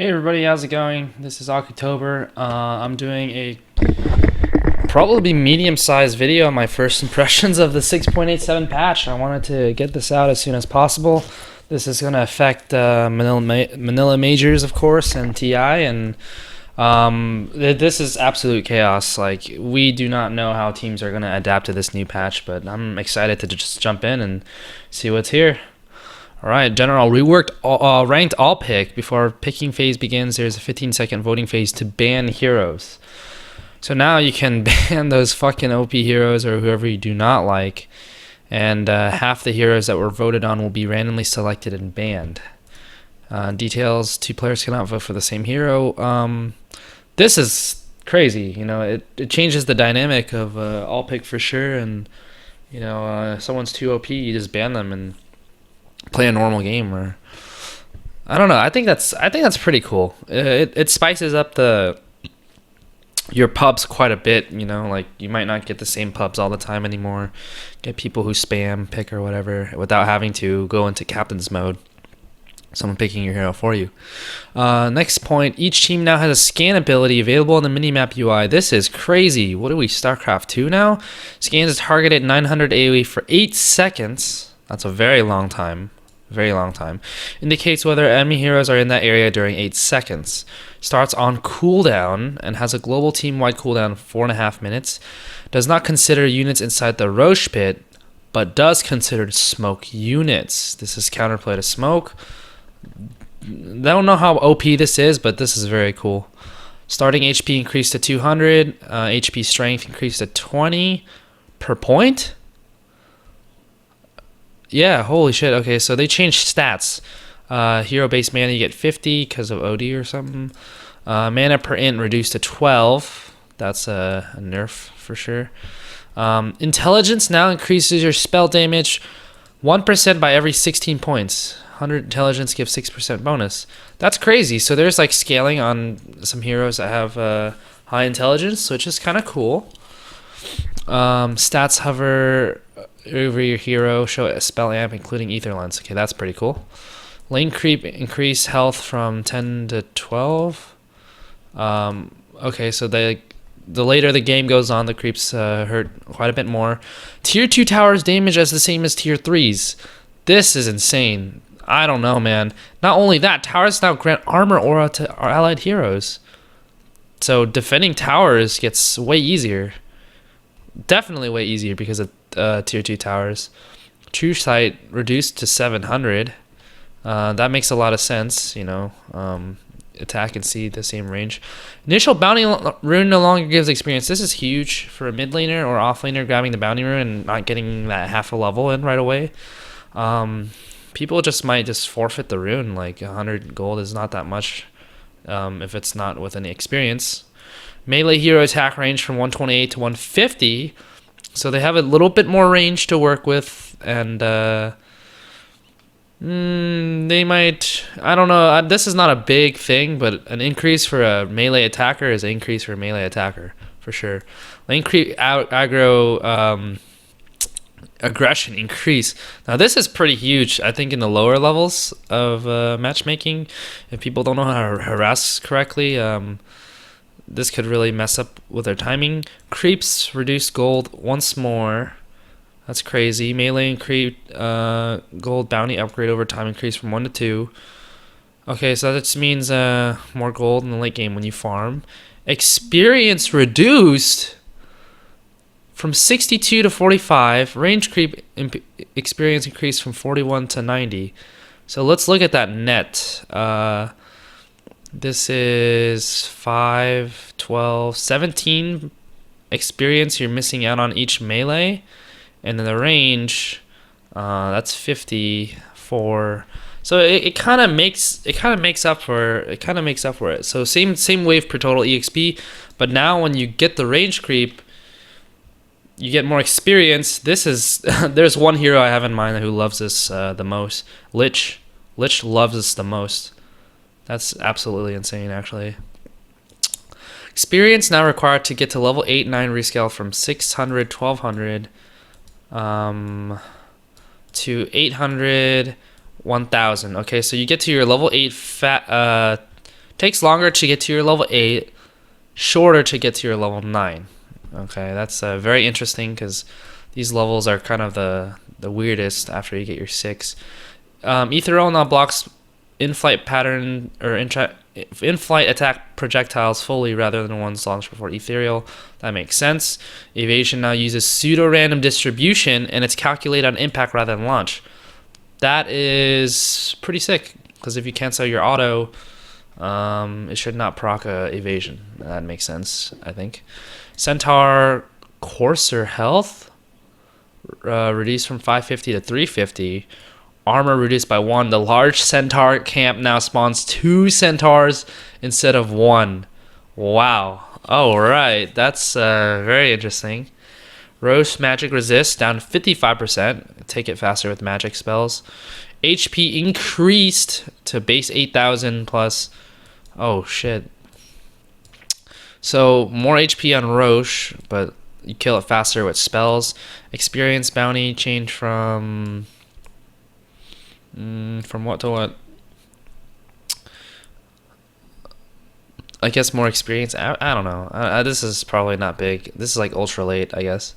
Hey everybody, how's it going? This is October. I'm doing a probably medium-sized video on my first impressions of the 6.87 patch. I wanted to get this out as soon as possible. This is going to affect Manila Majors, of course, and TI, and this is absolute chaos. Like, we do not know how teams are going to adapt to this new patch, but I'm excited to just jump in and see what's here. All right, General, reworked ranked all pick. Before picking phase begins, there's a 15-second voting phase to ban heroes. So now you can ban those fucking OP heroes or whoever you do not like, and half the heroes that were voted on will be randomly selected and banned. Details: two players cannot vote for the same hero. This is crazy. You know, it changes the dynamic of all pick for sure, and if someone's too OP, you just ban them and play a normal game. Or I don't know. I think that's pretty cool. It spices up your pubs quite a bit. Like, you might not get the same pubs all the time anymore. Get people who spam pick or whatever without having to go into captain's mode. Someone picking your hero for you. Next point, each team now has a scan ability available in the minimap UI. This is crazy. What are we, StarCraft 2 now? Scans a target at 900 AoE for 8 seconds. That's a very long time. Very long time. Indicates whether enemy heroes are in that area during 8 seconds. Starts on cooldown and has a global team-wide cooldown of 4.5 minutes. Does not consider units inside the Roche pit, but does consider smoke units. This is counterplay to smoke. I don't know how OP this is, but this is very cool. Starting HP increased to 200. HP strength increased to 20 per point. Yeah, holy shit. Okay, so they changed stats. Hero-based mana, you get 50 because of OD or something. Mana per int reduced to 12. That's a nerf for sure. Intelligence now increases your spell damage 1% by every 16 points. 100 intelligence gives 6% bonus. That's crazy. So there's like scaling on some heroes that have high intelligence, which is kind of cool. Stats hover over your hero, show a spell amp including ether lens. Okay, that's pretty cool. Lane creep, increase health from 10 to 12. Okay, so the later the game goes on, the creeps hurt quite a bit more. Tier 2 towers damage as the same as tier 3s. This is insane. I don't know, man. Not only that, towers now grant armor aura to our allied heroes. So defending towers gets way easier. Definitely way easier because of tier 2 towers. True sight reduced to 700. That makes a lot of sense, attack and see the same range. Initial bounty rune no longer gives experience. This is huge for a mid laner or off laner grabbing the bounty rune and not getting that half a level in right away. People might just forfeit the rune. Like 100 gold is not that much if it's not with any experience. Melee hero attack range from 128 to 150, so they have a little bit more range to work with, and they might, I don't know, this is not a big thing, but an increase for a melee attacker is an increase for a melee attacker, for sure. Lane creep aggro aggression increase. Now this is pretty huge, I think, in the lower levels of matchmaking. If people don't know how to harass correctly, this could really mess up with their timing. Creeps reduce gold once more. That's crazy. Melee and creep gold bounty upgrade over time increase from 1 to 2. Okay, so that just means more gold in the late game when you farm. Experience reduced from 62 to 45. Range creep experience increased from 41 to 90. So let's look at that net. This is 5, 12, 17 experience you're missing out on each melee. And then the range, that's 54. So it kind of makes up for it. So same wave per total EXP, but now when you get the range creep, you get more experience. This is there's one hero I have in mind who loves this the most. Lich loves this the most. That's absolutely insane, actually. Experience now required to get to level 8, 9 rescale from 600, 1200 to 800, 1000. Okay, so you get to your level 8 Takes longer to get to your level 8, shorter to get to your level 9. Okay, that's very interesting because these levels are kind of the weirdest after you get your 6. Ethereal now blocks in-flight pattern or in-flight attack projectiles fully rather than ones launched before Ethereal. That makes sense. Evasion now uses pseudo-random distribution and it's calculated on impact rather than launch. That is pretty sick because if you cancel your auto, it should not proc evasion. That makes sense, I think. Centaur Courser health reduced from 550 to 350. Armor reduced by 1. The large Centaur camp now spawns 2 Centaurs instead of 1. Wow. Alright, that's very interesting. Roche magic resist down to 55%. Take it faster with magic spells. HP increased to base 8,000 plus. Oh shit. So more HP on Roche, but you kill it faster with spells. Experience bounty change from what to what? I guess more experience. I don't know. This is probably not big. This is like ultra late, I guess.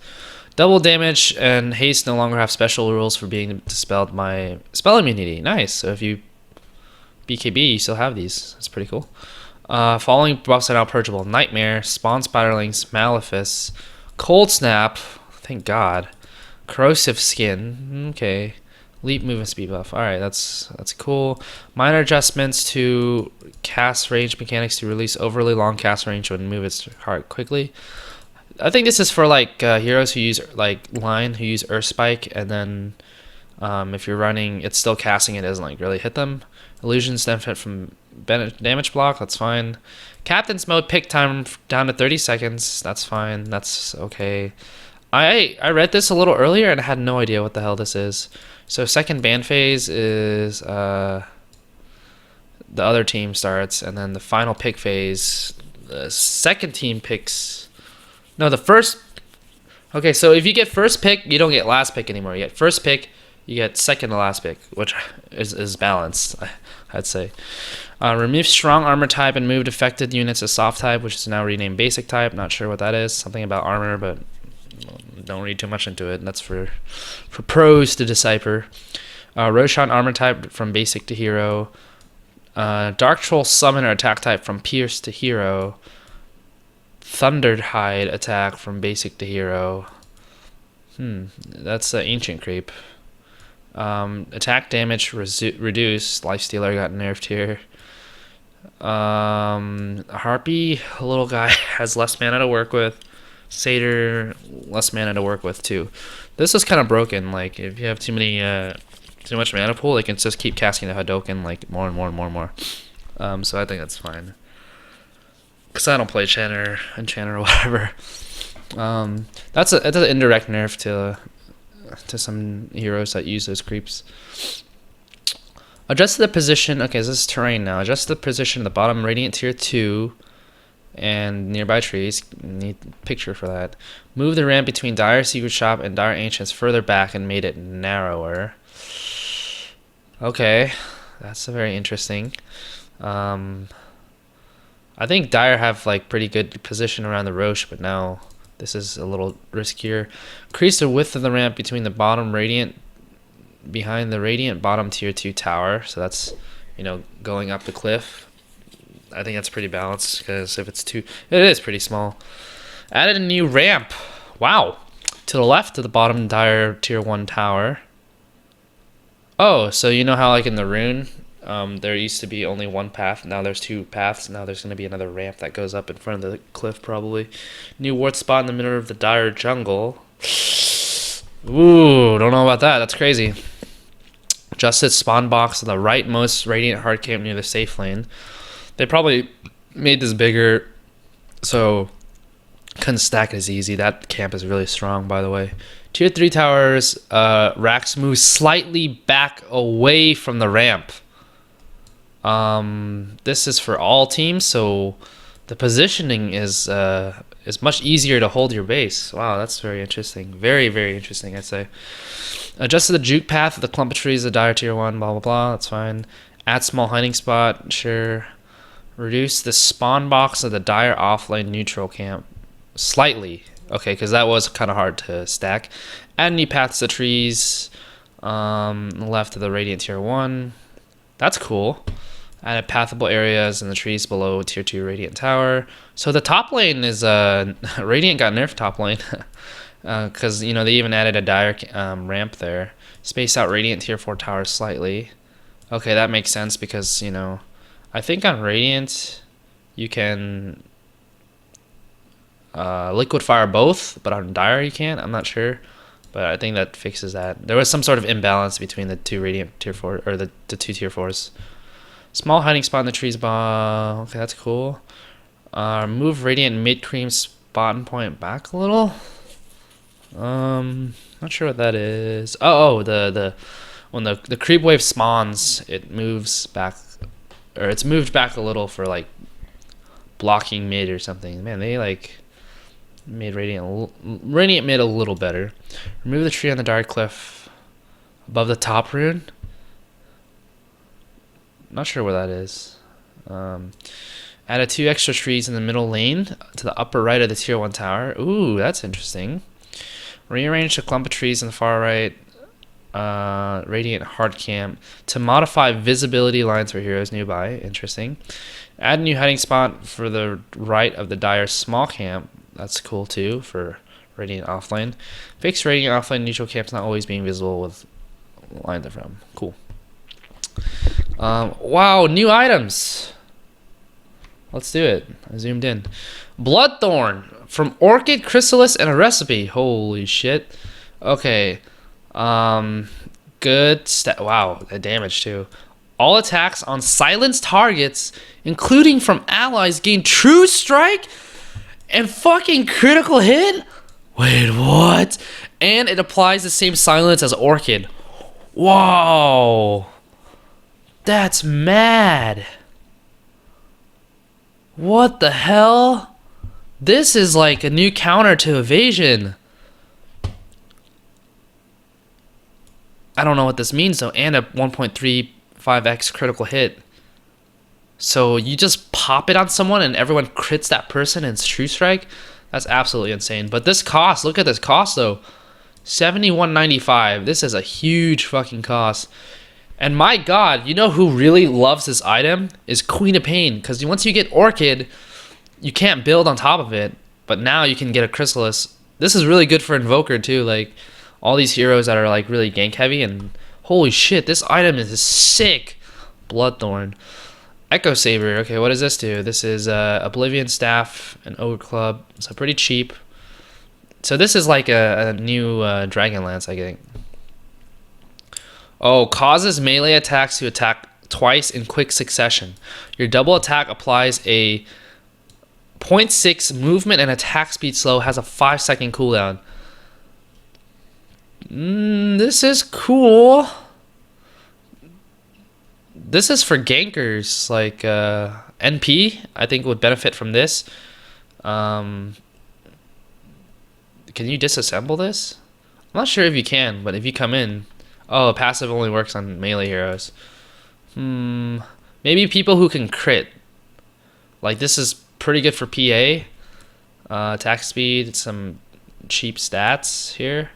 Double damage and haste no longer have special rules for being dispelled by spell immunity. Nice. So if you BKB, you still have these. That's pretty cool. Following buffs are now purgeable. Nightmare, Spawn Spiderlings, Malefice, Cold Snap. Thank God. Corrosive Skin. Okay. Leap movement speed buff. Alright, that's cool. Minor adjustments to cast range mechanics to release overly long cast range when move its heart quickly. I think this is for like heroes who use like line who use Earth Spike, and then if you're running, it's still casting. It doesn't like really hit them. Illusions benefit from damage block. That's fine. Captain's mode pick time down to 30 seconds. That's fine. That's okay. I read this a little earlier and I had no idea what the hell this is. So second ban phase is the other team starts, and then the final pick phase, the second team picks. No, the first. Okay, so if you get first pick, you don't get last pick anymore. You get first pick, you get second to last pick, which is balanced, I'd say. Remove strong armor type and moved affected units as soft type, which is now renamed basic type. Not sure what that is. Something about armor, but don't read too much into it. That's for pros to decipher. Roshan armor type from basic to hero. Dark Troll summoner attack type from pierce to hero. Thundered Hide attack from basic to hero. That's ancient creep. Attack damage reduced. Lifestealer got nerfed here. Harpy, a little guy, has less mana to work with. Satyr, less mana to work with too. This is kind of broken. Like if you have too much mana pool, they can just keep casting the Hadoken like more and more and more and more. So I think that's fine. Cause I don't play Enchanter or whatever. That's an indirect nerf to some heroes that use those creeps. Adjust the position. Okay, so this is terrain now. Adjust the position of the bottom Radiant Tier 2 and nearby trees. Need a picture for that. Move the ramp between Dire Secret Shop and Dire Ancients further back and made it narrower. Okay, that's very interesting. I think Dire have like pretty good position around the Roche, but now this is a little riskier. Increase the width of the ramp between the bottom Radiant behind the Radiant bottom Tier 2 tower. So that's, going up the cliff. I think that's pretty balanced because if it's it is pretty small. Added a new ramp. Wow. To the left of the bottom Dire Tier 1 tower. Oh, so you know how like in the rune, there used to be only one path. Now there's 2 paths. Now there's going to be another ramp that goes up in front of the cliff probably. New wart spot in the middle of the Dire jungle. Ooh, don't know about that. That's crazy. Adjusted spawn box on the rightmost Radiant hard camp near the safe lane. They probably made this bigger so couldn't stack it as easy. That camp is really strong, by the way. Tier 3 towers, racks move slightly back away from the ramp. This is for all teams, so the positioning is much easier to hold your base. Wow, that's very interesting. Very, very interesting, I'd say. Adjusted the juke path of the clump of trees, the Dire Tier 1, blah, blah, blah. That's fine. Add small hiding spot, sure. Reduce the spawn box of the Dire offlane neutral camp slightly. Okay, because that was kind of hard to stack. Add new paths to trees. Left of the Radiant Tier 1. That's cool. Added pathable areas in the trees below Tier 2 Radiant Tower. So the top lane is... Radiant got nerfed top lane. Because, you know, they even added a Dire ramp there. Space out Radiant Tier 4 towers slightly. Okay, that makes sense because, you know... I think on Radiant, you can liquid fire both, but on Dire you can't. I'm not sure, but I think that fixes that. There was some sort of imbalance between the two Radiant Tier 4, or the two Tier 4s. Small hiding spot in the trees. Okay, that's cool. Move Radiant mid-cream spawn point back a little. Not sure what that is. The when the creep wave spawns, it moves back. Or it's moved back a little for like blocking mid or something. Man, they like made Radiant mid a little better. Remove the tree on the Dark Cliff above the top rune. Not sure where that is. Added 2 extra trees in the middle lane to the upper right of the Tier 1 tower. Ooh, that's interesting. Rearrange a clump of trees in the far right. Radiant hard camp to modify visibility lines for heroes nearby. Interesting. Add a new hiding spot for the right of the Dire small camp. That's cool too for Radiant offlane. Fix Radiant offlane neutral camps not always being visible with lines of from. Cool. Wow, new items. Let's do it. I zoomed in. Bloodthorn from Orchid, Chrysalis, and a recipe. Holy shit. Okay. Good stat. Wow, that damage too. All attacks on silenced targets, including from allies, gain true strike and fucking critical hit. Wait, what? And it applies the same silence as Orchid. Wow, that's mad. What the hell? This is like a new counter to evasion. I don't know what this means though, and a 1.35x critical hit. So you just pop it on someone and everyone crits that person and it's true strike? That's absolutely insane. But this cost, look at this cost though. 71.95. This is a huge fucking cost. And my god, you know who really loves this item? Is Queen of Pain. Because once you get Orchid, you can't build on top of it. But now you can get a Chrysalis. This is really good for Invoker too. Like, all these heroes that are like really gank heavy, and holy shit, this item is sick. Bloodthorn. Echo Saber. Okay, what does this do? This is Oblivion Staff and Ogre Club. So pretty cheap. So this is like a new Dragonlance, I think. Oh, causes melee attacks to attack twice in quick succession. Your double attack applies a 0.6 movement and attack speed slow, has a 5-second cooldown. This is cool. This is for gankers, like NP, I think would benefit from this. Can you disassemble this? I'm not sure if you can, but if you come in... Oh, passive only works on melee heroes. Maybe people who can crit. Like, this is pretty good for PA. Attack speed, some cheap stats here.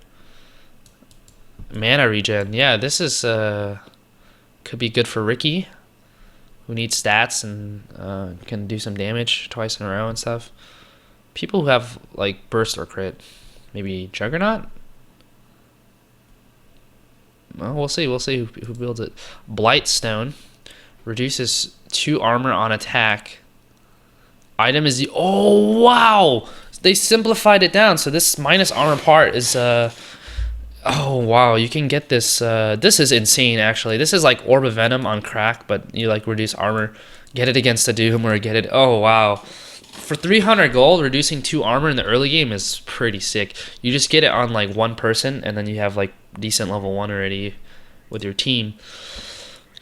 Mana regen. Yeah, this is could be good for Ricky, who needs stats and can do some damage twice in a row and stuff. People who have like burst or crit. Maybe Juggernaut? Well, we'll see. We'll see who builds it. Blightstone reduces 2 armor on attack. Item is the... Oh, wow! They simplified it down. So this minus armor part is... Oh, wow. You can get this... this is insane, actually. This is like Orb of Venom on crack, but you like reduce armor. Get it against a Doom or get it... Oh, wow. For 300 gold, reducing 2 armor in the early game is pretty sick. You just get it on like one person, and then you have like decent level 1 already with your team.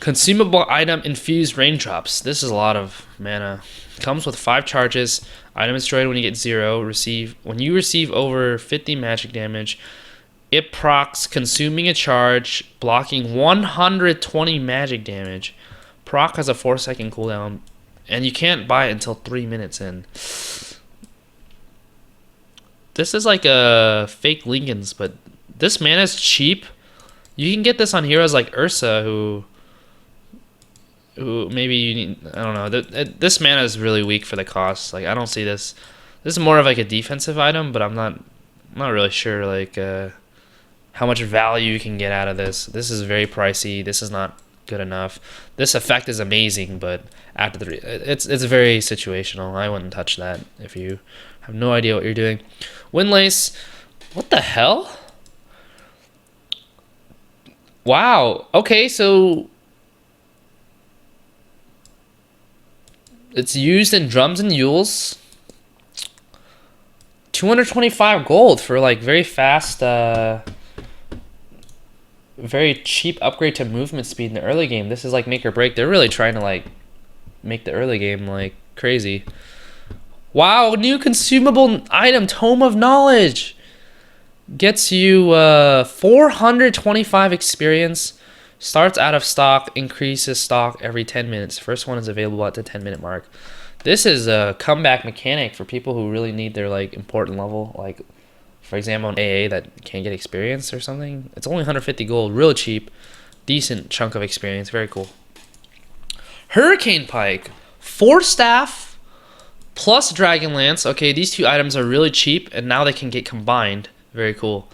Consumable item, infused raindrops. This is a lot of mana. Comes with 5 charges. Item is destroyed when you get 0. When you receive over 50 magic damage, it procs consuming a charge, blocking 120 magic damage. Proc has a 4-second cooldown. And you can't buy it until 3 minutes in. This is like a fake Lincoln's, but this mana is cheap. You can get this on heroes like Ursa, who maybe you need. I don't know. This mana is really weak for the cost. Like, I don't see this. This is more of like a defensive item, but I'm not really sure like how much value you can get out of this. This is very pricey. This is not good enough. This effect is amazing, but after it's very situational. I wouldn't touch that if you have no idea what you're doing. Windlace, what the hell? Wow. Okay, so it's used in drums and yules. 225 gold for like very fast, very cheap upgrade to movement speed in the early game. This is like make or break. They're really trying to like make the early game like crazy. Wow, new consumable item, Tome of Knowledge. Gets you 425 experience. Starts out of stock, increases stock every 10 minutes. First one is available at the 10-minute mark. This is a comeback mechanic for people who really need their like important level, like for example an AA that can't get experience or something. It's only 150 gold, real cheap, decent chunk of experience, very cool. Hurricane Pike, 4 staff plus Dragon Lance. Okay, these two items are really cheap, and now they can get combined. Very cool.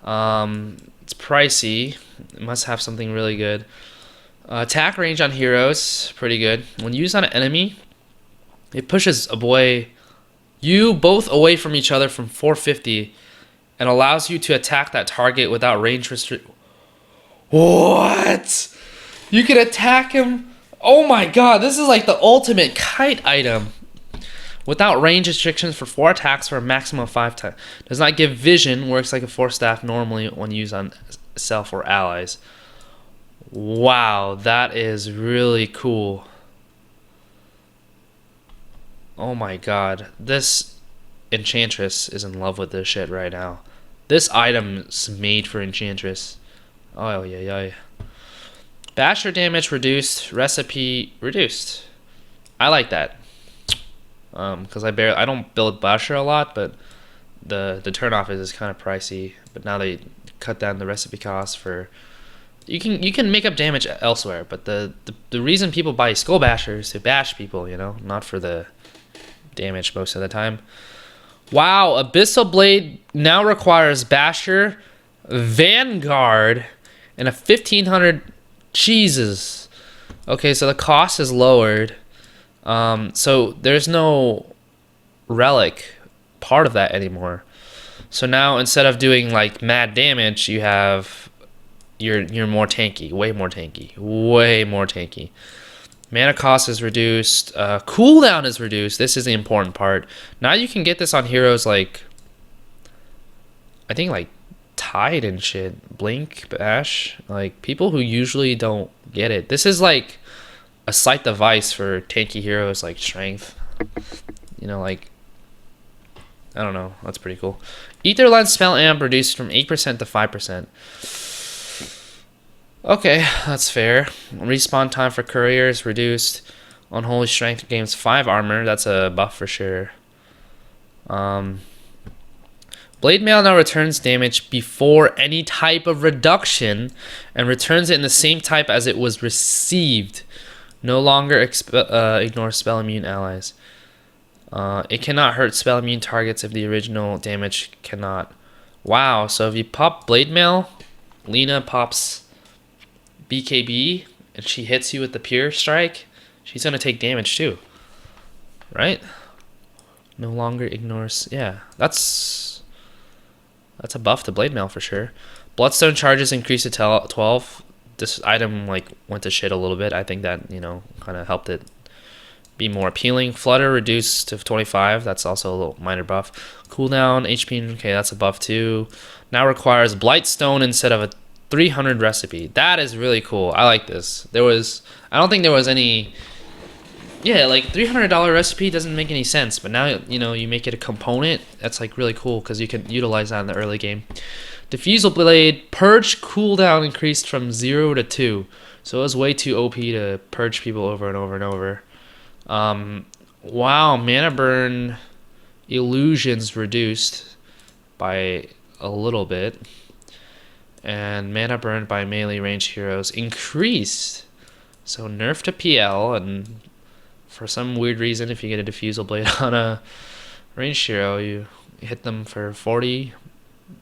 It's pricey. It must have something really good. Attack range on heroes, pretty good. When used on an enemy, it pushes you both away from each other from 450 and allows you to attack that target without range restriction. What? You can attack him? Oh my god, this is like the ultimate kite item. Without range restrictions for 4 attacks for a maximum of 5 times. Does not give vision, works like a 4 staff normally when used on self or allies. Wow, that is really cool. Oh my god, this Enchantress is in love with this shit right now. This item is made for Enchantress. Oh yeah. Basher damage reduced, recipe reduced. I like that. Because I don't build Basher a lot, but the turnoff is kind of pricey. But now they cut down the recipe cost for. You can make up damage elsewhere, but the reason people buy Skull Basher is to bash people, not for the damage most of the time. Wow, Abyssal Blade now requires Basher, Vanguard, and a 1500. Jesus. Okay, so the cost is lowered. So there's no relic part of that anymore. So now instead of doing like mad damage, you have you're more tanky, way more tanky. Mana cost is reduced. Cooldown is reduced. This is the important part. Now you can get this on heroes like I think like Tide and shit, Blink, Bash, like people who usually don't get it. This is like a slight device for tanky heroes like Strength. Like I don't know. That's pretty cool. Ether Lens Spell Amp reduced from 8% to 5%. Okay, that's fair. Respawn time for couriers reduced. Unholy Strength gains 5 armor. That's a buff for sure. Blade Mail now returns damage before any type of reduction and returns it in the same type as it was received. No longer ignore spell immune allies. It cannot hurt spell immune targets if the original damage cannot. Wow, so if you pop Blade Mail, Lena pops BKB and she hits you with the Pure Strike, she's going to take damage too. Right? No longer ignores. Yeah, that's a buff to Blade Mail for sure. Bloodstone charges increase to 12. This item like went to shit a little bit. I think that, kind of helped it be more appealing. Flutter reduced to 25. That's also a little minor buff. Cooldown, HP, okay, that's a buff too. Now requires Blightstone instead of a 300 recipe. That is really cool. I like this. I don't think there was any. Yeah, like $300 recipe doesn't make any sense, but now you make it a component. That's like really cool because you can utilize that in the early game. Diffusal Blade purge cooldown increased from 0 to 2, so it was way too OP to purge people over and over and over. Wow, mana burn illusions reduced by a little bit, and mana burned by melee range heroes increased. So nerf to PL, and for some weird reason, if you get a diffusal blade on a ranged hero, you hit them for 40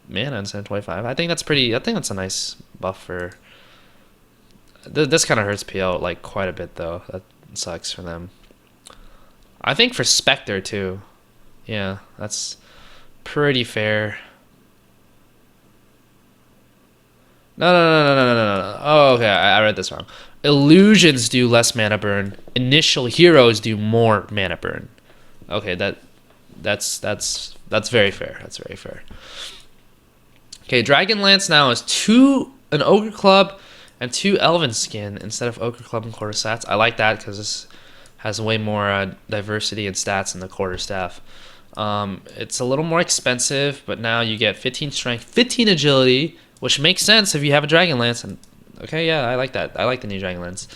mana instead of 25. I think that's a nice buff for. This kind of hurts PL like quite a bit though. That sucks for them. I think for Spectre too. Yeah, that's pretty fair. No. Oh, okay, I read this wrong. Illusions do less mana burn. Initial heroes do more mana burn. Okay, that's very fair. That's very fair. Okay, Dragonlance now is an Ogre Club and 2 Elven Skin instead of Ogre Club and Quarter Stats. I like that because this has way more diversity in stats in the Quarterstaff. It's a little more expensive, but now you get 15 Strength, 15 Agility, which makes sense if you have a Dragonlance. And okay, yeah, I like that. I like the new Dragonlance.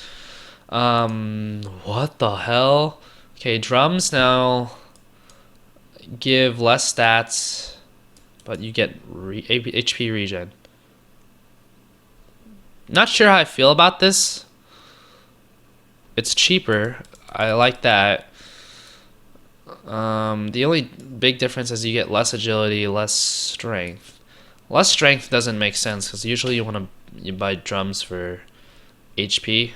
What the hell? Okay, drums now give less stats, but you get HP regen. Not sure how I feel about this. It's cheaper. I like that. The only big difference is you get less agility, less strength. Less strength doesn't make sense because usually you buy drums for HP.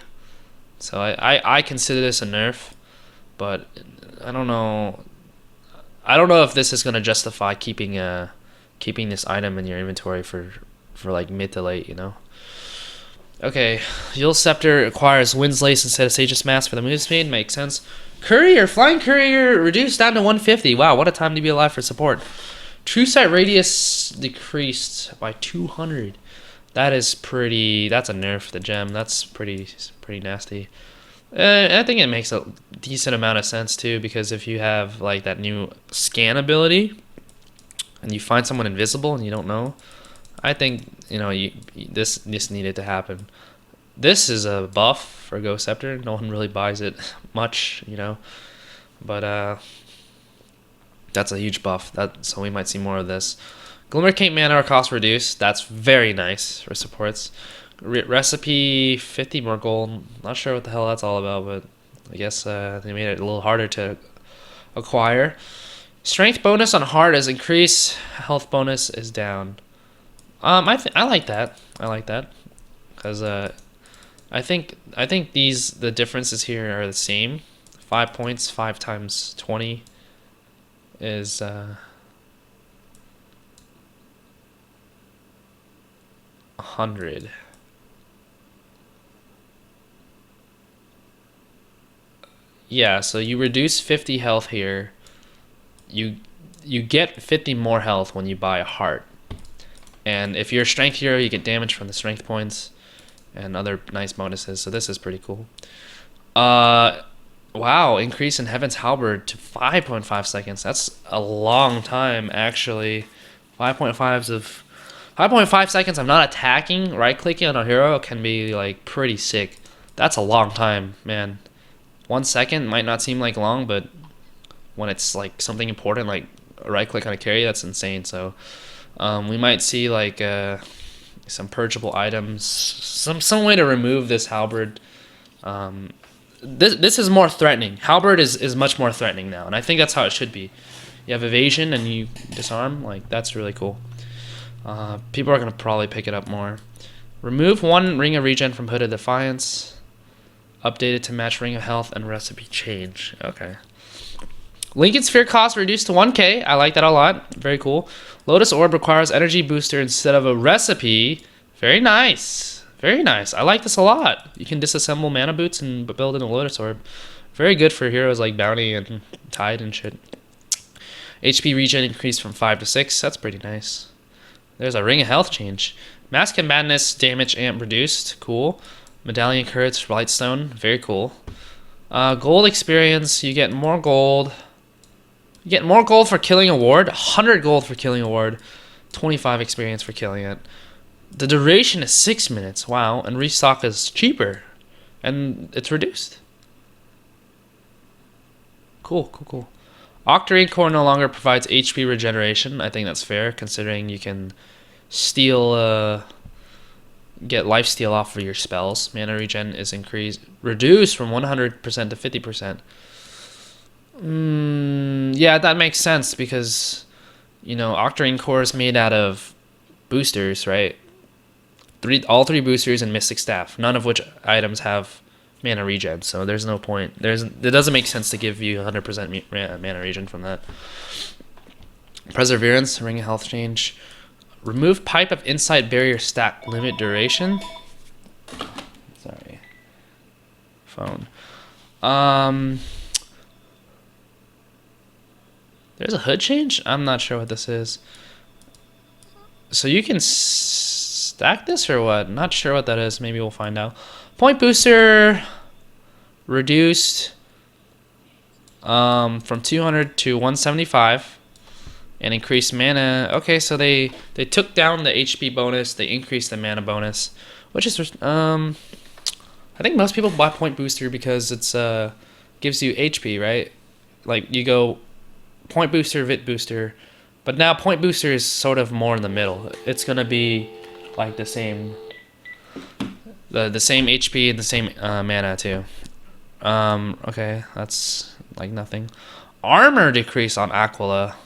So I consider this a nerf, but I don't know. I don't know if this is gonna justify keeping this item in your inventory for like mid to late, you know. Okay, Yule Scepter acquires Wind's Lace instead of Sage's Mask for the move speed. Makes sense. Flying Courier reduced down to 150. Wow, what a time to be alive for support. True Sight Radius decreased by 200. That's a nerf for the gem. That's pretty nasty. I think it makes a decent amount of sense too, because if you have like that new scan ability and you find someone invisible and you don't know, I think this needed to happen. This is a buff for Ghost Scepter. No one really buys it much, but that's a huge buff. So we might see more of this. Glimmercape mana cost reduced. That's very nice for supports. Recipe 50 more gold. Not sure what the hell that's all about, but I guess they made it a little harder to acquire. Strength bonus on hard is increased. Health bonus is down. I like that. I like that because I think the differences here are the same. 5 points, 5 times 20 is 100. Yeah, so you reduce 50 health here. You get 50 more health when you buy a heart. And if you're a strength hero, you get damage from the strength points and other nice bonuses. So this is pretty cool. Wow, increase in Heaven's Halberd to 5.5 seconds. That's a long time, actually. 5.5 seconds of not attacking, right-clicking on a hero can be like pretty sick. That's a long time, man. 1 second might not seem like long, but when it's like something important, like a right-click on a carry, that's insane. So we might see like some purgeable items, some way to remove this halberd. This is more threatening. Halberd is much more threatening now, and I think that's how it should be. You have evasion and you disarm, like that's really cool. People are gonna probably pick it up more. Remove 1 Ring of Regen from Hood of Defiance. Updated to match Ring of Health and recipe change. Okay. Lincoln Sphere cost reduced to 1k. I like that a lot. Very cool. Lotus Orb requires energy booster instead of a recipe. Very nice. Very nice. I like this a lot. You can disassemble mana boots and build in a Lotus Orb. Very good for heroes like Bounty and Tide and shit. HP regen increased from 5 to 6. That's pretty nice. There's a Ring of Health change. Mask of Madness damage amp reduced. Cool. Medallion Courage Blightstone. Very cool. Gold experience. You get more gold. You get more gold for killing a ward. 100 gold for killing a ward. 25 experience for killing it. The duration is 6 minutes. Wow. And restock is cheaper. And it's reduced. Cool, cool, cool. Octarine Core no longer provides HP regeneration. I think that's fair, considering you can steal, get lifesteal off of your spells. Mana regen is reduced from 100% to 50%. Yeah, that makes sense because, you know, Octarine Core is made out of boosters, right? All three boosters and Mystic Staff, none of which items have mana regen, so there's no point. It doesn't make sense to give you 100% mana regen from that. Perseverance, Ring of Health change. Remove Pipe of Insight Barrier stack limit duration. Sorry. Phone. There's a hood change? I'm not sure what this is. So you can stack this or what? Not sure what that is. Maybe we'll find out. Point booster reduced from 200 to 175 and increased mana. Okay, so they took down the HP bonus. They increased the mana bonus, which is I think most people buy point booster because it's gives you HP, right? Like you go point booster, Vit booster, but now point booster is sort of more in the middle. It's gonna be like the same HP and the same mana too. Okay, that's like nothing. Armor decrease on Aquila.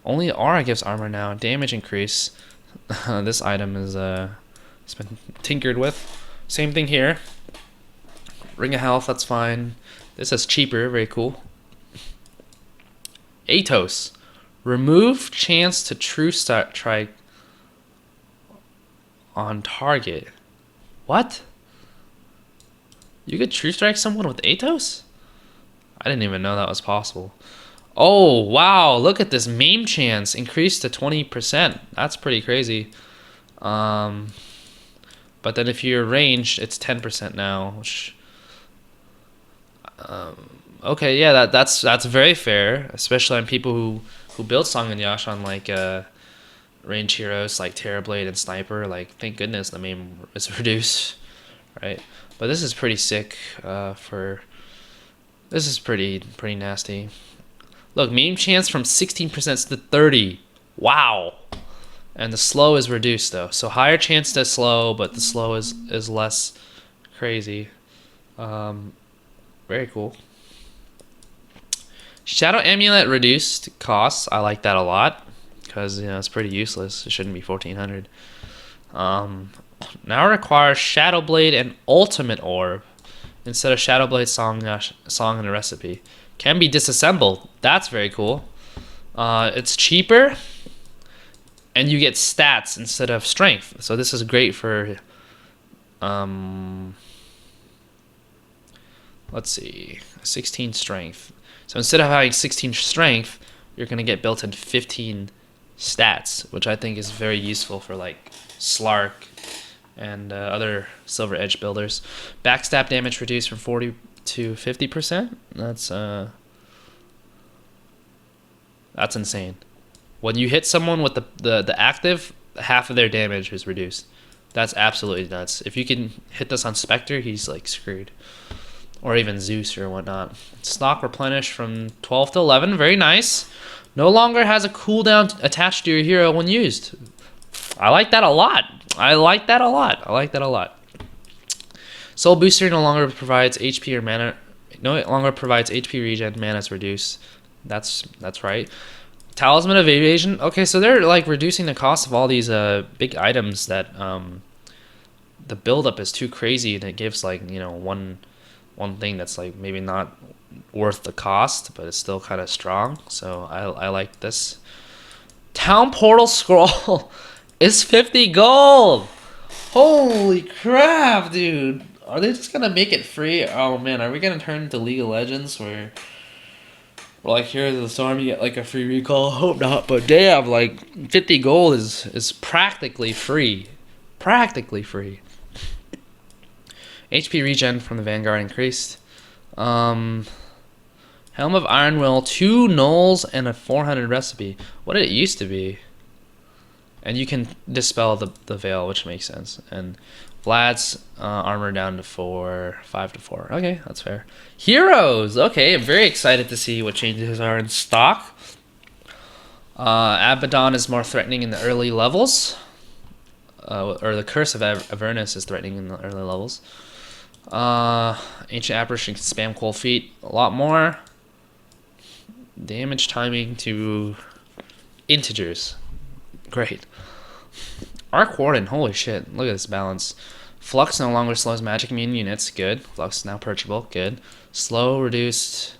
Only aura gives armor now. Damage increase. This item is it's been tinkered with. Same thing here. Ring of Health, that's fine. This is cheaper, very cool. Atos. Remove chance to true strike on target. What? You could true strike someone with Atos? I didn't even know that was possible. Oh, wow. Look at this. Maim chance increased to 20%. That's pretty crazy. But then if you're ranged, it's 10% now, which... okay, yeah, that's very fair, especially on people who build Song and Yash on like range heroes like Terrorblade and Sniper. Like, thank goodness the maim is reduced, right? But this is pretty sick. This is pretty nasty. Look, maim chance from 16% to 30. Wow. And the slow is reduced though, so higher chance to slow, but the slow is less crazy. Very cool. Shadow Amulet reduced costs. I like that a lot because, you know, it's pretty useless. It shouldn't be 1400. Now requires Shadow Blade and Ultimate Orb instead of Shadow Blade Song and a Recipe. Can be disassembled. That's very cool. It's cheaper, and you get stats instead of strength. So this is great for let's see, 16 strength. So instead of having 16 strength, you're going to get built in 15 stats, which I think is very useful for like Slark and other Silver Edge builders. Backstab damage reduced from 40 to 50%. That's insane. When you hit someone with the active, half of their damage is reduced. That's absolutely nuts. If you can hit this on Spectre, he's like screwed. Or even Zeus or whatnot. Stock replenish from 12 to 11. Very nice. No longer has a cooldown attached to your hero when used. I like that a lot. I like that a lot. Soul Booster no longer provides HP or mana. No longer provides HP regen. Mana is reduced. That's right. Talisman of Evasion. Okay, so they're like reducing the cost of all these big items that the buildup is too crazy, and it gives like, you know, one thing that's like maybe not worth the cost, but it's still kind of strong. So I like this. Town Portal Scroll is 50 gold. Holy crap, dude. Are they just gonna make it free? Oh man, are we gonna turn into League of Legends where like Heroes of the Storm you get like a free recall? Hope not, but damn, like 50 gold is practically free. Practically free. HP regen from the Vanguard increased. Helm of Ironwill, 2 nulls and a 400 recipe. What did it used to be? And you can dispel the veil, which makes sense. And Vlad's armor down to 4, 5 to 4. Okay, that's fair. Heroes. Okay, I'm very excited to see what changes are in stock. Abaddon is more threatening in the early levels. Or the Curse of Avernus is threatening in the early levels. Ancient Apparition can spam Cold Feet a lot more. Damage timing to integers. Great. Arc Warden, holy shit. Look at this balance. Flux no longer slows magic immune units. Good. Flux is now purchable. Good. Slow reduced.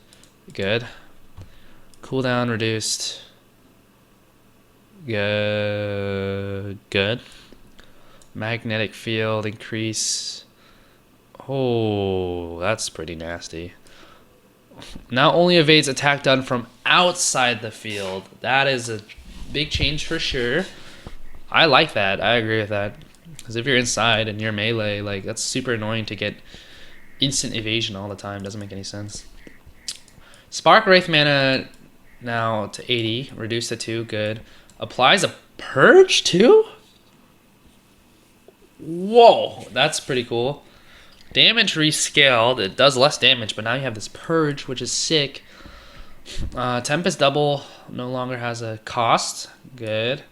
Good. Cooldown reduced. Good. Good. Magnetic field increase. Oh, that's pretty nasty. Now only evades attack done from outside the field. That is a big change for sure. I like that. I agree with that. Because if you're inside and you're melee, like, that's super annoying to get instant evasion all the time. Doesn't make any sense. Spark Wraith mana now to 80. Reduced to 2. Good. Applies a purge too? Whoa, that's pretty cool. Damage rescaled. It does less damage, but now you have this purge, which is sick. Tempest Double no longer has a cost. Good.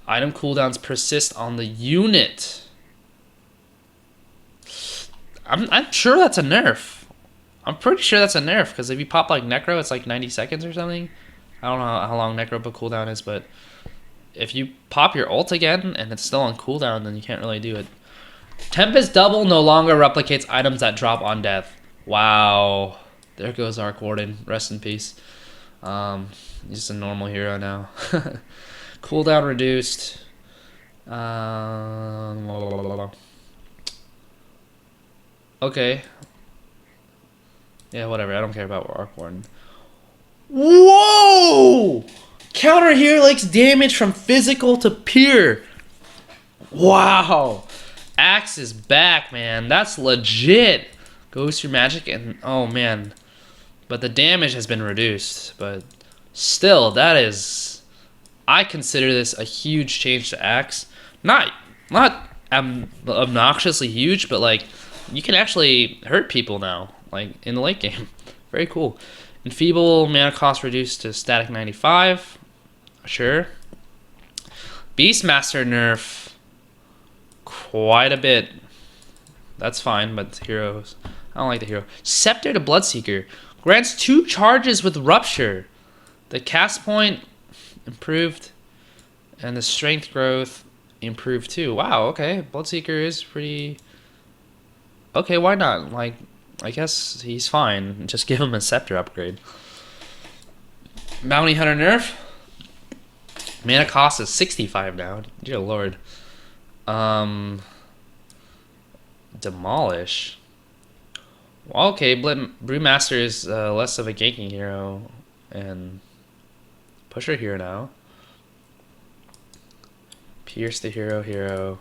Item cooldowns persist on the unit. I'm sure that's a nerf. I'm pretty sure that's a nerf, because if you pop like Necro, it's like 90 seconds or something. I don't know how long Necro cooldown is, but if you pop your ult again and it's still on cooldown, then you can't really do it. Tempest Double no longer replicates items that drop on death. Wow. There goes Arc Warden. Rest in peace. He's a normal hero now. Cooldown reduced. Okay. Yeah, whatever. I don't care about Arc Warden. Whoa! Counter here likes damage from physical to pure. Wow. Axe is back, man. That's legit. Goes through magic and oh man. But the damage has been reduced. But still, that is, I consider this a huge change to Axe. Not obnoxiously huge, but like you can actually hurt people now, like in the late game. Very cool. Enfeeble mana cost reduced to static 95. Sure. Beastmaster nerf quite a bit. That's fine, but heroes, I don't like the hero. Scepter to Bloodseeker grants 2 charges with Rupture. The cast point improved, and the strength growth improved too. Wow, okay. Bloodseeker is pretty okay. Why not? Like, I guess he's fine. Just give him a Scepter upgrade. Bounty Hunter nerf. Mana cost is 65 now. Dear lord. Demolish. Well, okay, Brewmaster is less of a ganking hero and Pusher hero now. Pierce the hero.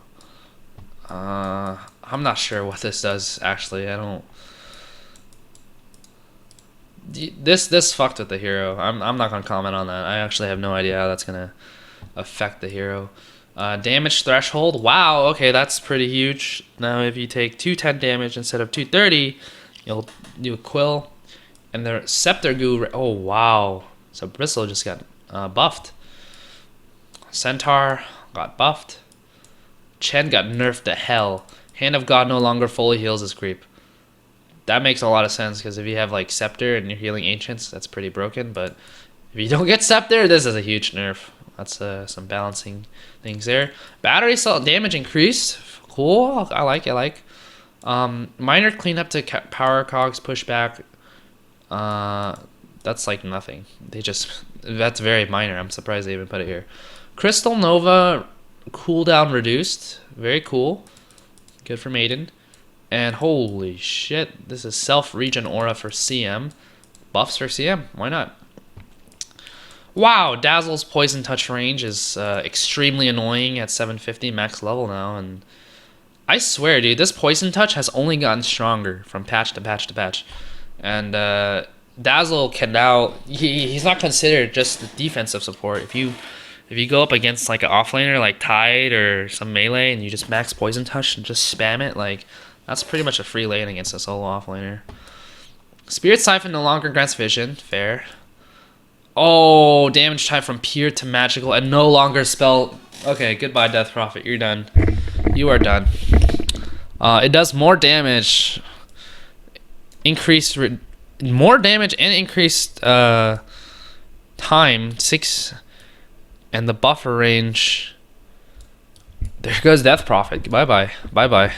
I'm not sure what this does actually. I don't. This fucked with the hero. I'm not gonna comment on that. I actually have no idea how that's gonna affect the hero. Damage threshold. Wow. Okay, that's pretty huge. Now, if you take 210 damage instead of 230, you'll do a Quill, and the Scepter Goo. Oh wow. So Bristle just got buffed. Centaur got buffed. Chen got nerfed to hell. Hand of God no longer fully heals his creep. That makes a lot of sense, because if you have like Scepter and you're healing Ancients, that's pretty broken. But if you don't get Scepter, this is a huge nerf. That's some balancing things there. Battery cell damage increased. Cool. I like. Minor cleanup to power cogs pushback. That's like nothing. That's very minor. I'm surprised they even put it here. Crystal Nova cooldown reduced. Very cool. Good for Maiden. And holy shit, this is self-regen aura for CM. Buffs for CM. Why not? Wow, Dazzle's Poison Touch range is extremely annoying at 750 max level now, and I swear, dude, this Poison Touch has only gotten stronger from patch to patch to patch. And Dazzle can now, he's not considered just the defensive support. If you If you go up against like an offlaner like Tide or some melee and you just max Poison Touch and just spam it, like that's pretty much a free lane against a solo offlaner. Spirit Siphon no longer grants vision. Fair. Oh, damage type from pure to magical and no longer spell. Okay, goodbye Death Prophet. You're done. You are done. It does more damage. More damage and increased time 6, and the buffer range. There goes Death Prophet. Bye bye.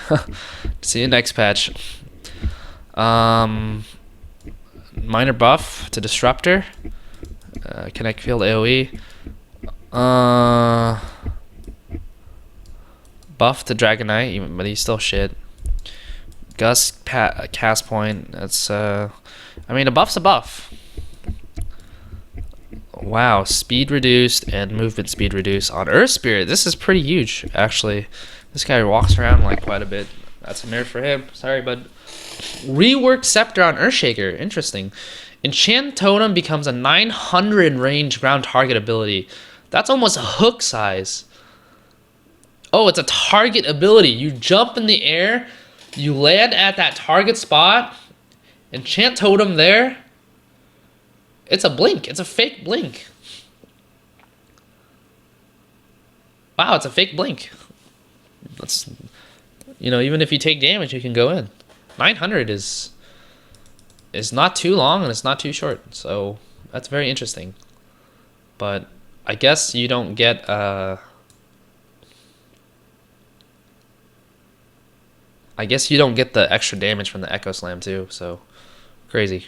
See you next patch. Minor buff to Disruptor. Connect Field AoE. Buff to Dragonite, but he's still shit. Gust cast point. That's I mean, a buff's a buff. Wow, speed reduced and movement speed reduced on Earth Spirit. This is pretty huge, actually. This guy walks around like quite a bit. That's a nerf for him. Sorry, bud. Reworked Scepter on Earthshaker. Interesting. Enchant Totem becomes a 900 range ground target ability. That's almost a hook size. Oh, it's a target ability. You jump in the air, you land at that target spot, Enchant Totem there. It's a blink. It's a fake blink. Wow, it's a fake blink. That's, you know, even if you take damage, you can go in. 900 is not too long and it's not too short, so that's very interesting. But I guess you don't get I guess you don't get the extra damage from the Echo Slam too, so crazy.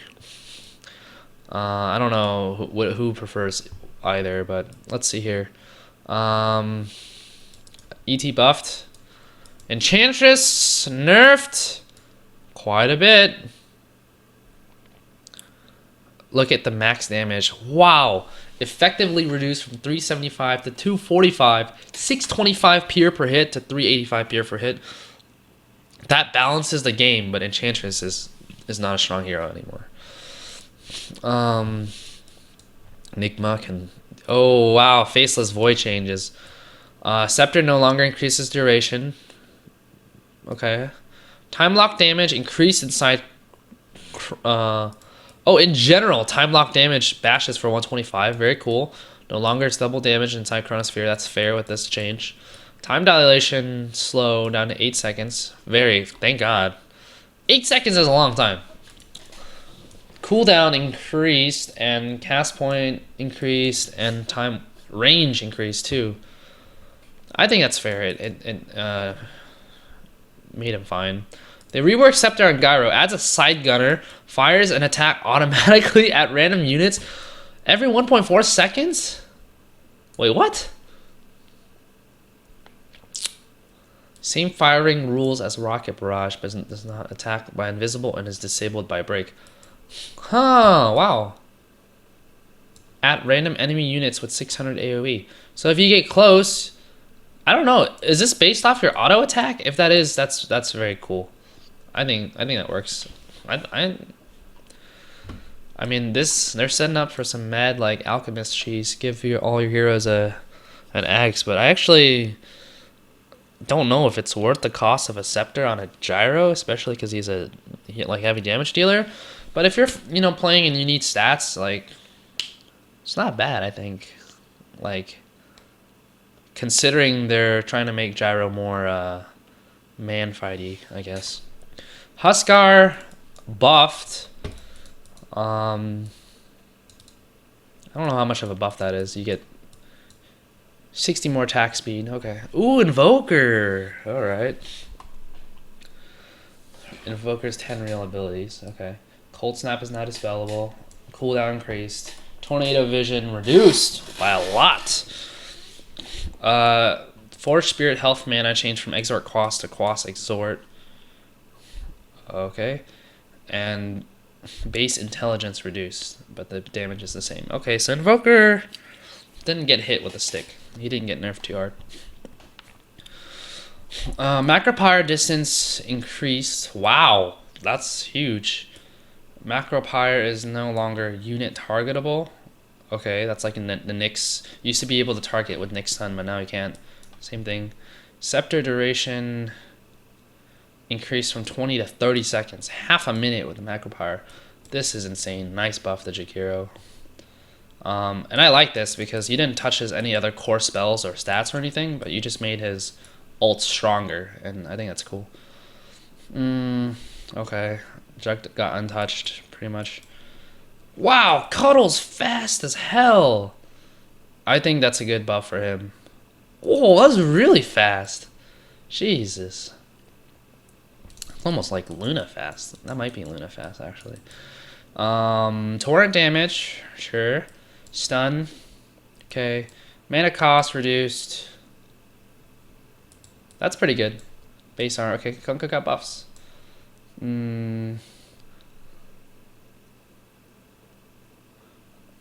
I don't know who prefers either, but let's see here. ET buffed. Enchantress nerfed quite a bit. Look at the max damage. Wow. Effectively reduced from 375 to 245. 625 peer per hit to 385 peer per hit. That balances the game, but Enchantress is not a strong hero anymore. Nigma can... Oh, wow. Faceless Void changes. Scepter no longer increases duration. Okay. Time lock damage increased inside... Oh, in general, time lock damage bashes for 125. Very cool. No longer it's double damage inside Chronosphere. That's fair with this change. Time dilation slow down to 8 seconds. Very, thank God. 8 seconds is a long time. Cooldown increased and cast point increased and time range increased too. I think that's fair. It made him fine. They reworked Scepter on Gyro. Adds a side gunner. Fires an attack automatically at random units every 1.4 seconds? Wait, what? Same firing rules as Rocket Barrage, but does not attack by invisible and is disabled by break. Huh, wow. At random enemy units with 600 AoE. So if you get close, I don't know, is this based off your auto attack? If that is, that's very cool. I think that works. I mean, they're setting up for some mad like alchemist cheese. Give all your heroes an axe, but I actually don't know if it's worth the cost of a scepter on a gyro, especially because he's a like heavy damage dealer. But if you're playing and you need stats, like it's not bad. I think, like considering they're trying to make gyro more man fighty, I guess. Huskar buffed. I don't know how much of a buff that is. You get 60 more attack speed. Okay. Ooh, Invoker. All right. Invoker's 10 real abilities. Okay. Cold Snap is now dispellable. Cooldown increased. Tornado Vision reduced by a lot. Forge Spirit health mana changed from Exort Quas to Quas Exort. Okay. And base intelligence reduced, but the damage is the same. Okay, so Invoker didn't get hit with a stick. He didn't get nerfed too hard. Macropyre distance increased. Wow, that's huge. Macropyre is no longer unit targetable. Okay, that's like in the Nyx. You used to be able to target with Nyx stun, but now you can't. Same thing. Scepter duration increased from 20 to 30 seconds. Half a minute with the macro power. This is insane. Nice buff to Jakiro. And I like this because you didn't touch his any other core spells or stats or anything, but you just made his ult stronger, and I think that's cool. Okay. Jug got untouched, pretty much. Wow, Cuddle's fast as hell. I think that's a good buff for him. Oh, that was really fast. Jesus. Almost like Luna fast. That might be Luna fast, actually. Torrent damage, sure. Stun, okay. Mana cost reduced. That's pretty good. Base armor, okay. Kunkka got buffs.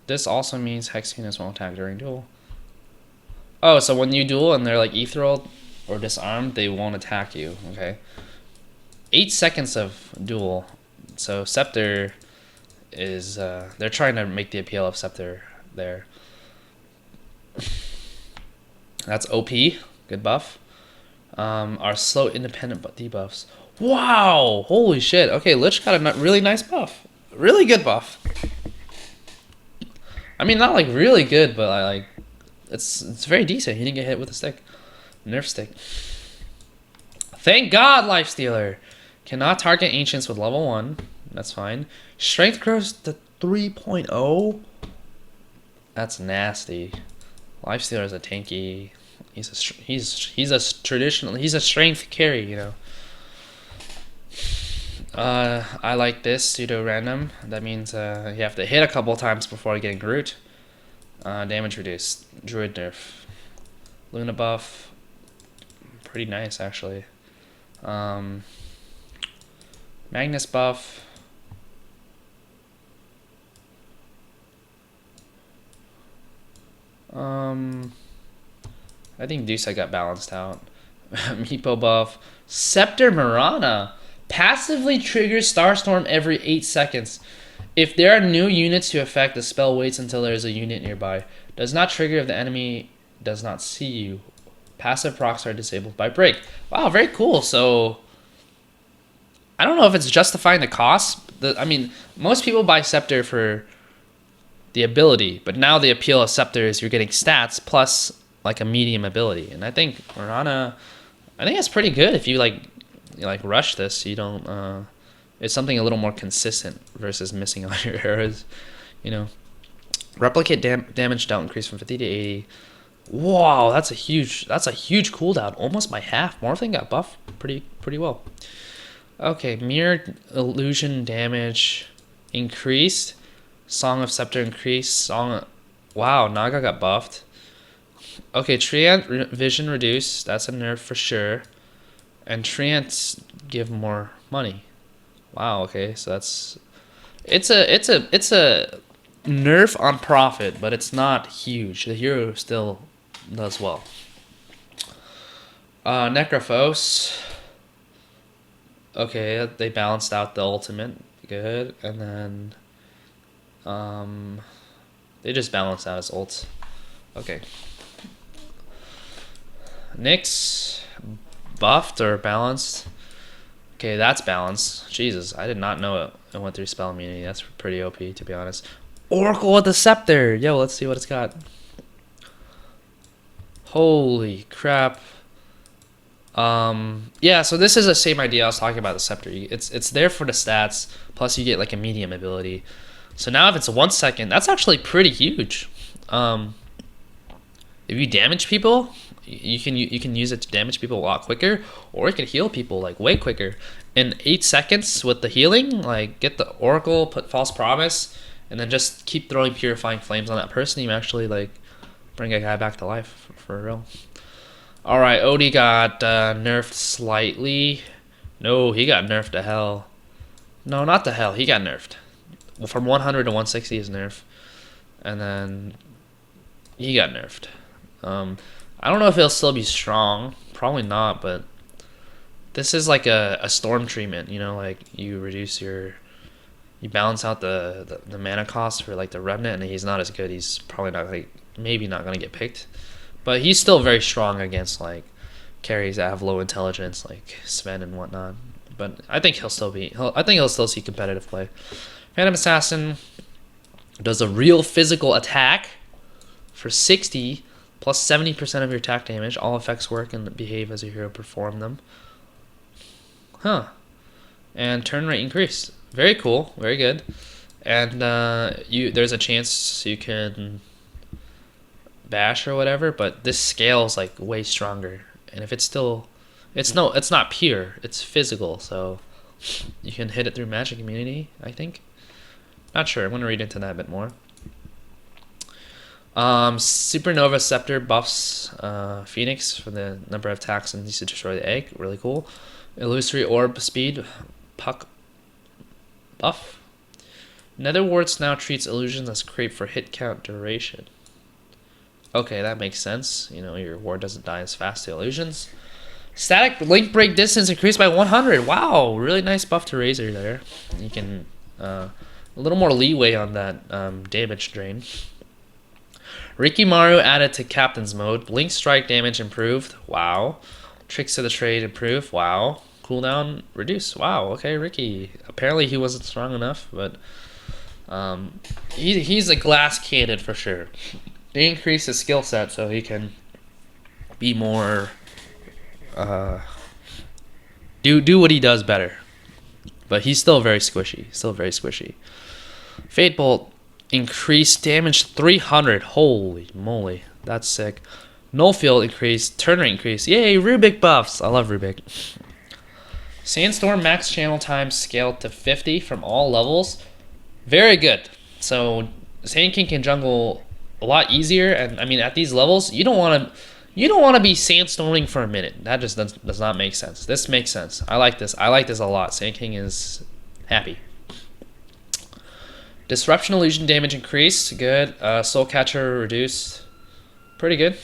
This also means Hex units won't attack during duel. Oh, so when you duel and they're like ethereal or disarmed, they won't attack you, okay. 8 seconds of duel. So Scepter is they're trying to make the appeal of Scepter there. That's OP, good buff. Our slow independent debuffs. Wow, holy shit. Okay, Lich got a really nice buff. Really good buff. I mean, not like really good, but like it's very decent. He didn't get hit with a stick. Nerf stick. Thank God, Lifestealer. Cannot target ancients with level 1. That's fine. Strength grows to 3.0. That's nasty. Lifestealer is a tanky. He's a strength carry, you know. I like this pseudo random. That means you have to hit a couple times before getting Groot. Damage reduced. Druid nerf. Luna buff. Pretty nice actually. Magnus buff. I think Dusa got balanced out. Meepo buff. Scepter Mirana. Passively triggers Starstorm every 8 seconds. If there are new units to affect, the spell waits until there is a unit nearby. Does not trigger if the enemy does not see you. Passive procs are disabled by break. Wow, very cool. So I don't know if it's justifying the cost. I mean, most people buy Scepter for the ability, but now the appeal of Scepter is you're getting stats plus like a medium ability, and I think Mirana, I think that's pretty good if you like rush this. You don't. It's something a little more consistent versus missing all your arrows. You know, replicate damage don't increase from 50 to 80. Wow, that's a huge cooldown. Almost by half. Morphling got buffed pretty well. Okay, mirror illusion damage increased. Song of Scepter increased. Wow, Naga got buffed. Okay, Treant vision reduced. That's a nerf for sure. And Treants give more money. Wow. Okay, so it's a nerf on profit, but it's not huge. The hero still does well. Necrophos. Okay, they balanced out the ultimate. Good, and then they just balanced out his ult. Okay. Nyx buffed or balanced. Okay, that's balanced. Jesus, I did not know it went through spell immunity. That's pretty OP, to be honest. Oracle with the Scepter. Yo, let's see what it's got. Holy crap. Yeah, so this is the same idea I was talking about the Scepter. It's there for the stats, plus you get like a medium ability. So now if it's 1 second, that's actually pretty huge. If you damage people, you can use it to damage people a lot quicker, or it can heal people like way quicker. In 8 seconds with the healing, like get the Oracle, put False Promise, and then just keep throwing Purifying Flames on that person. You actually like bring a guy back to life for real. All right, Odie got nerfed slightly. No, he got nerfed to hell. No, not to hell. He got nerfed. Well, from 100 to 160 is nerf, and then he got nerfed. I don't know if he'll still be strong. Probably not, but this is like a storm treatment. You know, like you reduce your you balance out the mana cost for like the Revenant, and he's not as good. He's probably not like maybe not gonna get picked, but he's still very strong against like carries that have low intelligence like Sven and whatnot. But I think he'll still be. I think he'll still see competitive play. Phantom Assassin does a real physical attack for 60 plus 70% of your attack damage. All effects work and behave as your hero perform them. Huh. And turn rate increase. Very cool. Very good. And there's a chance you can bash or whatever, but this scale's like way stronger. And if it's not pure, it's physical, so you can hit it through magic immunity, I think. Not sure. I'm gonna read into that a bit more. Supernova Scepter buffs Phoenix for the number of attacks and needs to destroy the egg. Really cool. Illusory Orb speed puck buff. Nether Warts now treats illusions as creep for hit count duration. Okay, that makes sense. You know, your ward doesn't die as fast to illusions. Static link break distance increased by 100. Wow, really nice buff to Razor there. You can a little more leeway on that damage drain. Rikimaru added to Captain's mode. Blink strike damage improved. Wow. Tricks of the trade improved. Wow. Cooldown reduced. Wow. Okay, Ricky. Apparently he wasn't strong enough, but he's a glass cannon for sure. They increase his skill set so he can be more do what he does better. But he's still very squishy. Fate Bolt increased damage 300. Holy moly, that's sick. Null Field increased, turn rate increased. Yay, Rubik buffs. I love Rubik. Sandstorm max channel time scaled to 50 from all levels. Very good. So Sand King can jungle a lot easier, and I mean at these levels you don't want to be sandstorming for a minute. That just does not make sense. This makes sense. I like this a lot. Sand King is happy. Disruption illusion damage increased. Good. Soul Catcher reduced. Pretty good.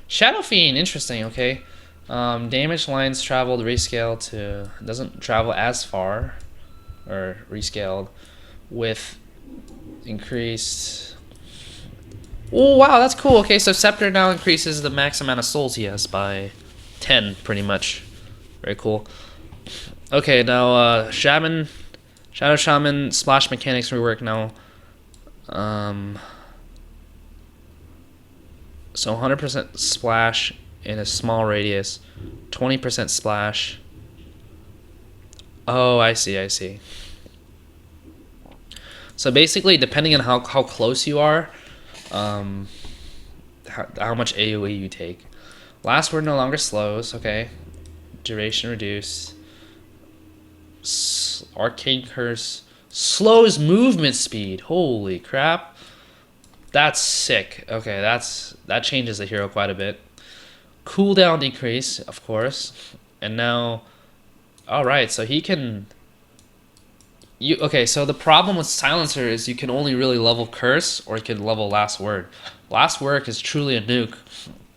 Shadow Fiend, interesting. Okay. Damage lines traveled rescaled to doesn't travel as far, or rescaled with increased. Oh wow, that's cool. Okay, so Scepter now increases the max amount of souls he has by 10, pretty much. Very cool. Okay, now Shadow Shaman splash mechanics rework now. So 100% splash in a small radius, 20% splash. Oh, I see. So basically, depending on how close you are, how much AoE you take. Last word no longer slows. Okay, duration reduced. Arcane Curse slows movement speed. Holy crap, that's sick. Okay, that changes the hero quite a bit. Cooldown decrease, of course, and now, all right. So he can. Okay, so the problem with Silencer is you can only really level Curse or you can level Last Word. Last Word is truly a nuke,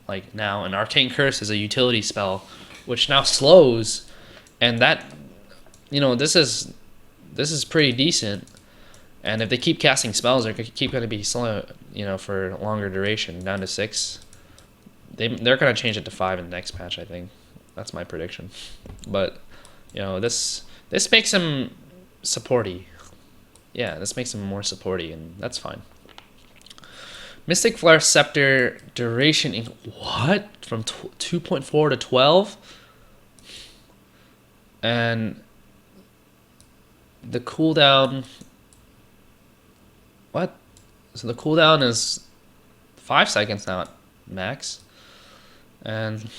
like now, and Arcane Curse is a utility spell, which now slows, and that, this is pretty decent. And if they keep casting spells, they're keep going to be slow, for longer duration, down to 6. They're going to change it to 5 in the next patch, I think. That's my prediction. But, this makes him supporty. Yeah, this makes him more supporty, and that's fine. Mystic Flare Scepter duration what? From 2.4 to 12? And the cooldown, what? So the cooldown is 5 seconds now at max. And it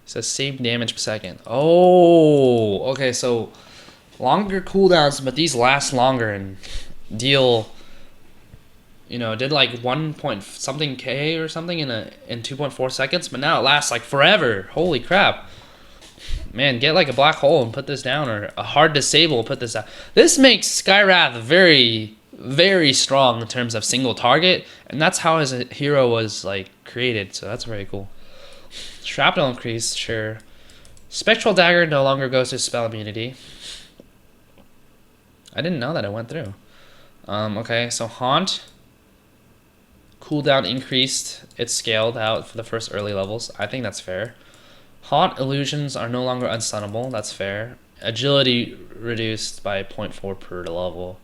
says same damage per second. Oh, okay, so longer cooldowns, but these last longer and deal, did like 1 point something K or something in 2.4 seconds, but now it lasts like forever. Holy crap. Man, get like a black hole and put this down, or a hard disable and put this down. This makes Skywrath very, very strong in terms of single target, and that's how his hero was like created, so that's very cool. Shrapnel increase, sure. Spectral Dagger no longer goes to spell immunity. I didn't know that it went through. Okay, so Haunt cooldown increased. It's scaled out for the first early levels. I think that's fair. Haunt illusions are no longer unstunnable. That's fair. Agility reduced by 0.4 per level.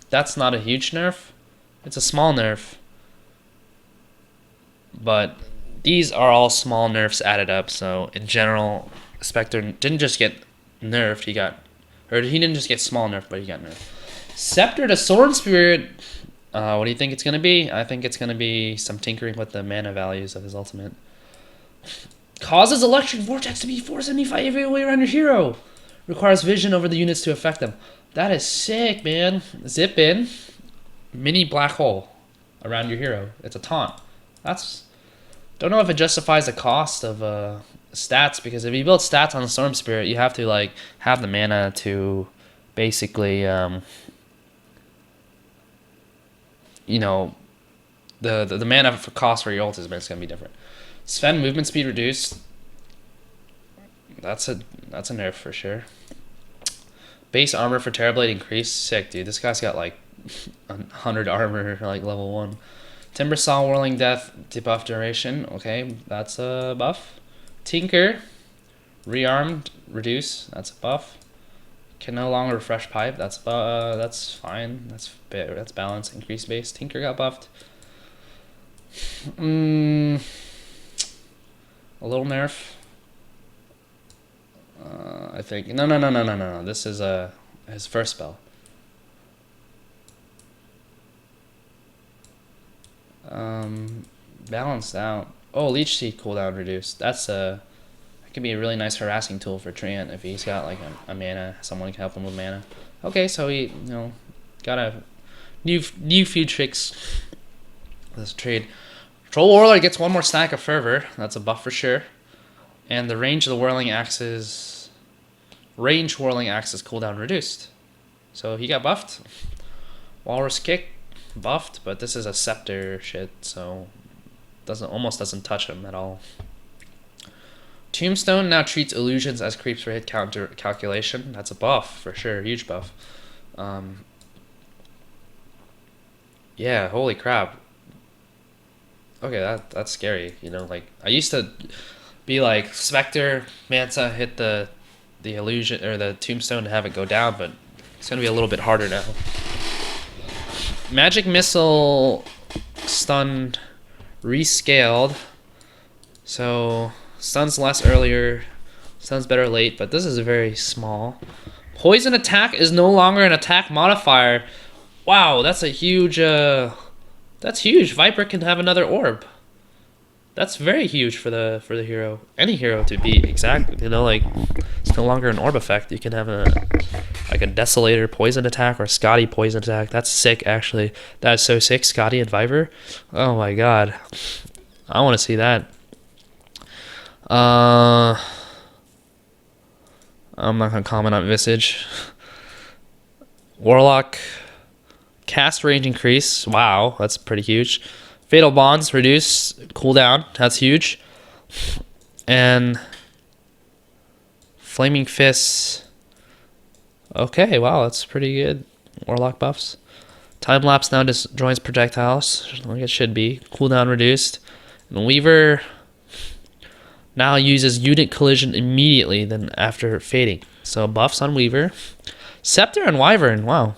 That's not a huge nerf. It's a small nerf. But these are all small nerfs added up. So in general, Spectre didn't just get nerfed. He didn't just get small nerf, but he got nerfed. Scepter to Sword Spirit. What do you think it's gonna be? I think it's gonna be some tinkering with the mana values of his ultimate. Causes electric vortex to be 475 every way around your hero. Requires vision over the units to affect them. That is sick, man. Zip in. Mini black hole around your hero. It's a taunt. Don't know if it justifies the cost of stats, because if you build stats on the Storm Spirit, you have to like have the mana to basically the mana for cost for your ult is gonna be different. Sven movement speed reduced. That's a nerf for sure. Base armor for Terrorblade increased. Sick, dude. This guy's got like 100 armor, like level 1. Timbersaw Whirling Death debuff duration. Okay, that's a buff. Tinker rearmed reduce. That's a buff. Can no longer refresh pipe. That's fine. That's balance. Increase base. Tinker got buffed. A little nerf. I think no. This is his first spell. Balanced out. Oh, Leech Seed cooldown reduced. That could be a really nice harassing tool for Treant if he's got like a mana. Someone can help him with mana. Okay, so he got a new few tricks. This trade. Troll Warlord gets one more stack of Fervor. That's a buff for sure. And the range of the Whirling Axe's cooldown reduced. So he got buffed. Walrus Kick buffed, but this is a Scepter shit, so almost doesn't touch him at all. Tombstone now treats illusions as creeps for hit counter calculation. That's a buff for sure, huge buff. Yeah, holy crap. Okay, that's scary. Like I used to be like Spectre, Manta hit the illusion or the Tombstone to have it go down, but it's gonna be a little bit harder now. Magic Missile stun rescaled, so stuns less earlier, stuns better late, but this is very small. Poison attack is no longer an attack modifier. Wow, that's a huge. That's huge. Viper can have another orb. That's very huge for the hero. Any hero to be exact. Like it's no longer an orb effect. You can have a Desolator poison attack or Scotty poison attack. That's sick, actually. That's so sick. Scotty and Viper. Oh my god, I want to see that. I'm not gonna comment on Visage. Warlock cast range increase. Wow, that's pretty huge. Fatal Bonds reduce cooldown. That's huge. And Flaming Fists. Okay, wow, that's pretty good. Warlock buffs. Time Lapse now destroys projectiles, like it should be. Cooldown reduced. And Weaver now uses unit collision immediately, then after fading. So buffs on Weaver. Scepter and Wyvern, wow.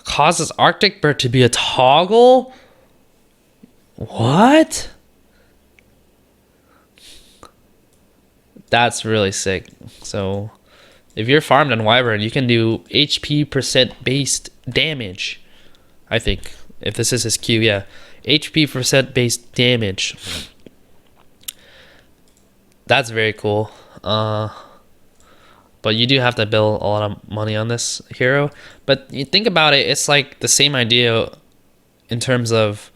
Causes Arctic Bird to be a toggle? What? That's really sick. So if you're farmed on Wyvern, you can do HP % based damage. I think. If this is his Q, yeah. HP % based damage. That's very cool. But you do have to build a lot of money on this hero. But you think about it, it's like the same idea in terms of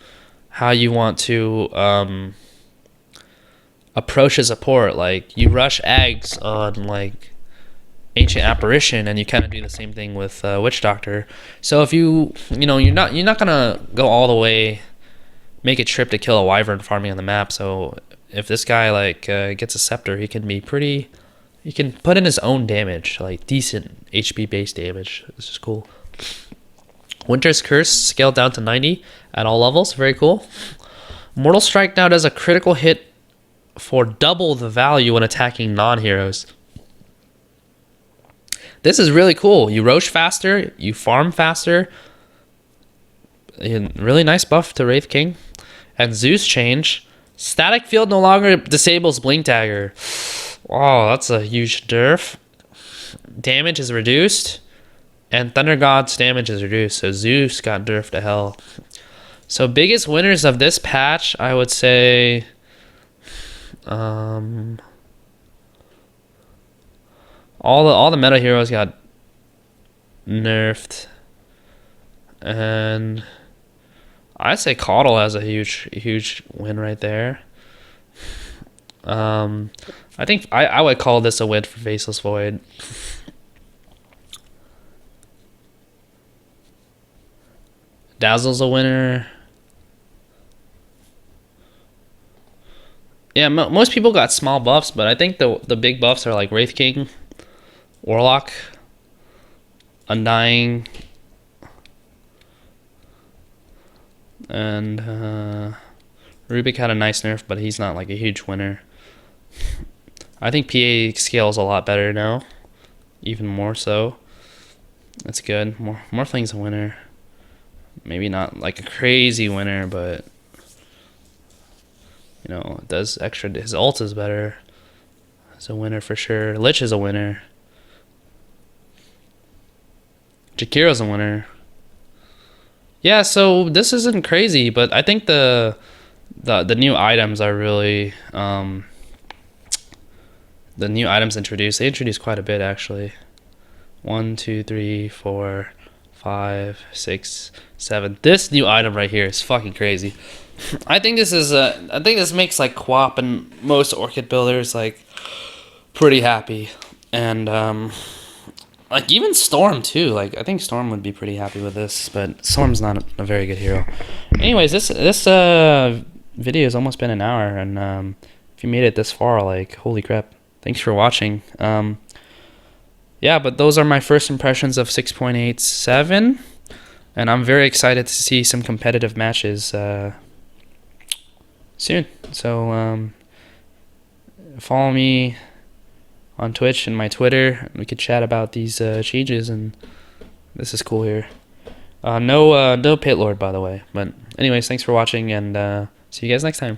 how you want to approach a support. Like you rush eggs on like Ancient Apparition, and you kind of do the same thing with Witch Doctor. So if you're not gonna go all the way, make a trip to kill a Wyvern farming on the map. So if this guy gets a Scepter, he can be pretty he can put in his own damage, like decent HP based damage. This is cool. Winter's Curse scaled down to 90 at all levels. Very cool. Mortal Strike now does a critical hit for double the value when attacking non-heroes. This is really cool. You Roche faster, you farm faster. Really nice buff to Wraith King. And Zeus change. Static Field no longer disables Blink Dagger. Wow, that's a huge nerf. Damage is reduced. And Thunder God's damage is reduced. So Zeus got nerfed to hell. So biggest winners of this patch, I would say... all the meta heroes got nerfed. And... I'd say Caudle has a huge win right there. I think I would call this a win for Faceless Void. Dazzle's a winner. Yeah, most people got small buffs, but I think the big buffs are like Wraith King, Warlock, Undying, and Rubik had a nice nerf, but he's not like a huge winner. I think PA scales a lot better now, even more so. That's good. Morphling's a winner. Maybe not like a crazy winner, but you know, it does extra. His ult is better. It's a winner for sure. Lich is a winner. Jakiro's a winner. Yeah, so this isn't crazy, but I think the new items are really the new items introduced. They introduced quite a bit actually. 1, 2, 3, 4, 5, 6, 7. This new item right here is fucking crazy. I think this is I think this makes like QoP and most Orchid builders like pretty happy, and like even Storm too. Like I think Storm would be pretty happy with this, but Storm's not a very good hero. Anyways, this video has almost been an hour, and if you made it this far, like holy crap, thanks for watching. Yeah, but those are my first impressions of 6.87, and I'm very excited to see some competitive matches soon. So follow me on Twitch and my Twitter. We could chat about these changes, and this is cool here. No Pit Lord, by the way. But anyways, thanks for watching, and see you guys next time.